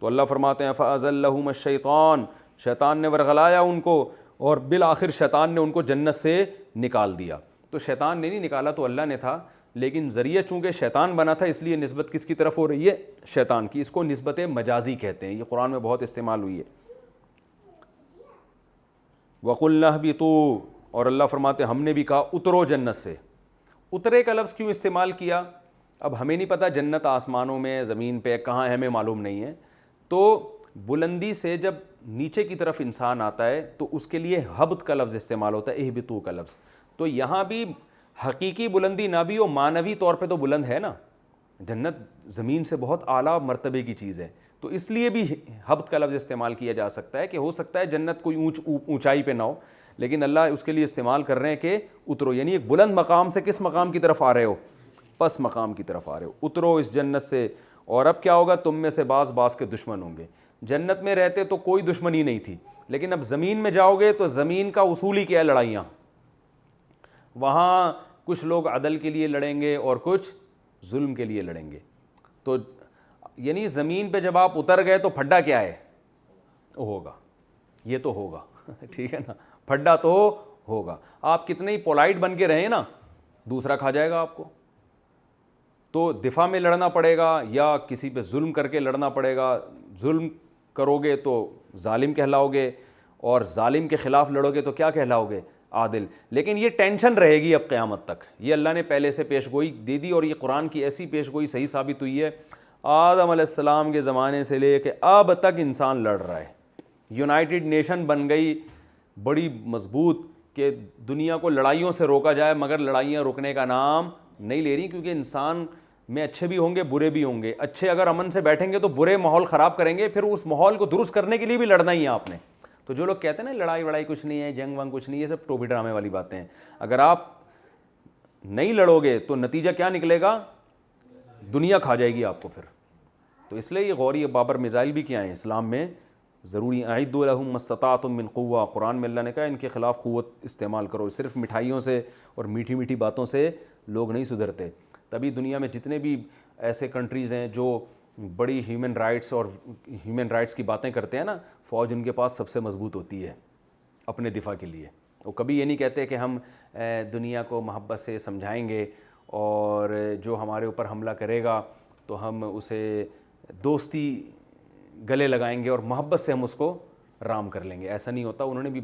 تو اللہ فرماتے ہیں فَأَزَلَّهُمَ الشَّيْطَانُ، شیطان نے ورغلایا ان کو، اور بالآخر شیطان نے ان کو جنت سے نکال دیا۔ تو شیطان نے نہیں نکالا تو اللہ نے تھا، لیکن ذریعہ چونکہ شیطان بنا تھا اس لیے نسبت کس کی طرف ہو رہی ہے؟ شیطان کی۔ اس کو نسبت مجازی کہتے ہیں، یہ قرآن میں بہت استعمال ہوئی ہے۔ وَقُلْنَا اهْبِطُوا، اور اللہ فرماتے ہم نے بھی کہا اترو جنت سے۔ اترے کا لفظ کیوں استعمال کیا؟ اب ہمیں نہیں پتہ جنت آسمانوں میں، زمین پہ کہاں ہے، ہمیں معلوم نہیں ہے۔ تو بلندی سے جب نیچے کی طرف انسان آتا ہے تو اس کے لیے ہبط کا لفظ استعمال ہوتا ہے، اہبطوا کا لفظ۔ تو یہاں بھی حقیقی بلندی نہ بھی ہو، معنوی طور پہ تو بلند ہے نا، جنت زمین سے بہت اعلیٰ مرتبے کی چیز ہے، تو اس لیے بھی ہبط کا لفظ استعمال کیا جا سکتا ہے کہ ہو سکتا ہے جنت کوئی اونچائی پہ نہ ہو، لیکن اللہ اس کے لیے استعمال کر رہے ہیں کہ اترو، یعنی ایک بلند مقام سے کس مقام کی طرف آ رہے ہو؟ پس مقام کی طرف آ رہے ہو، اترو اس جنت سے۔ اور اب کیا ہوگا؟ تم میں سے بعض کے دشمن ہوں گے۔ جنت میں رہتے تو کوئی دشمنی نہیں تھی، لیکن اب زمین میں جاؤ گے تو زمین کا اصول ہی کیا ہے؟ لڑائیاں۔ وہاں کچھ لوگ عدل کے لیے لڑیں گے اور کچھ ظلم کے لیے لڑیں گے۔ تو یعنی زمین پہ جب آپ اتر گئے تو پھڈا کیا ہے؟ ہوگا، یہ تو ہوگا ٹھیک ہے نا، پھڈا تو ہوگا۔ آپ کتنے ہی پولائٹ بن کے رہیں نا، دوسرا کھا جائے گا آپ کو۔ تو دفاع میں لڑنا پڑے گا یا کسی پہ ظلم کر کے لڑنا پڑے گا۔ ظلم کرو گے تو ظالم کہلاؤ گے، اور ظالم کے خلاف لڑو گے تو کیا کہلاؤ گے؟ عادل۔ لیکن یہ ٹینشن رہے گی اب قیامت تک، یہ اللہ نے پہلے سے پیش گوئی دے دی، اور یہ قرآن کی ایسی پیش گوئی صحیح ثابت ہوئی ہے۔ آدم علیہ السلام کے زمانے سے لے کے اب تک انسان لڑ رہا ہے۔ یونائٹڈ نیشن بن گئی بڑی مضبوط کہ دنیا کو لڑائیوں سے روکا جائے، مگر لڑائیاں رکنے کا نام نہیں لے رہی، کیونکہ انسان میں اچھے بھی ہوں گے برے بھی ہوں گے۔ اچھے اگر امن سے بیٹھیں گے تو برے ماحول خراب کریں گے، پھر اس ماحول کو درست کرنے کے لیے بھی لڑنا ہی ہے آپ نے۔ تو جو لوگ کہتے ہیں نا لڑائی وڑائی کچھ نہیں ہے، جنگ ونگ کچھ نہیں ہے، یہ سب ٹوپی ڈرامے والی باتیں ہیں۔ اگر آپ نہیں لڑو گے تو نتیجہ کیا نکلے گا؟ دنیا کھا جائے گی آپ کو پھر۔ تو اس لیے یہ غوری بابر میزائل بھی کیا ہیں اسلام میں ضروری۔ اعدوا لهم ما استطعتم من قوہ، قرآن میں اللہ نے کہا ان کے خلاف قوت استعمال کرو۔ صرف مٹھائیوں سے اور میٹھی میٹھی باتوں سے لوگ نہیں سدھرتے۔ تبھی دنیا میں جتنے بھی ایسے کنٹریز ہیں جو بڑی ہیومن رائٹس کی باتیں کرتے ہیں نا، فوج ان کے پاس سب سے مضبوط ہوتی ہے اپنے دفاع کے لیے۔ وہ کبھی یہ نہیں کہتے کہ ہم دنیا کو محبت سے سمجھائیں گے، اور جو ہمارے اوپر حملہ کرے گا تو ہم اسے دوستی گلے لگائیں گے اور محبت سے ہم اس کو رام کر لیں گے۔ ایسا نہیں ہوتا، انہوں نے بھی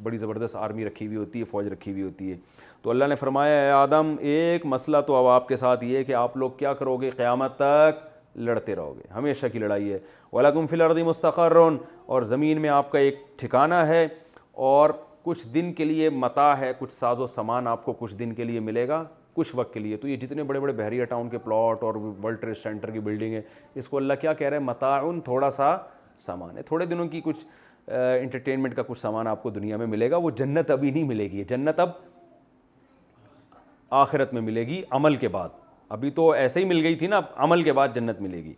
بڑی زبردست آرمی رکھی ہوئی ہوتی ہے، فوج رکھی ہوئی ہوتی ہے۔ تو اللہ نے فرمایا اے آدم ایک مسئلہ تو اب آپ کے ساتھ یہ ہے کہ آپ لوگ کیا کرو گے؟ قیامت تک لڑتے رہو گے، ہمیشہ کی لڑائی ہے۔ وَلَكُمْ فِي الْأَرْضِ مُسْتَقَرٌّ، اور زمین میں آپ کا ایک ٹھکانہ ہے، اور کچھ دن کے لیے متاع ہے، کچھ ساز و سامان آپ کو کچھ دن کے لیے ملے گا، کچھ وقت کے لیے۔ تو یہ جتنے بڑے بڑے بحریہ ٹاؤن کے پلاٹ اور ورلڈ ٹریڈ سینٹر کی بلڈنگ ہے، اس کو اللہ کیا کہہ رہے ہیں؟ متاعن، تھوڑا سا سامان ہے، تھوڑے دنوں کی کچھ انٹرٹینمنٹ کا کچھ سامان آپ کو دنیا میں ملے گا۔ وہ جنت ابھی نہیں ملے گی، جنت اب آخرت میں ملے گی عمل کے بعد۔ ابھی تو ایسے ہی مل گئی تھی نا، عمل کے بعد جنت ملے گی۔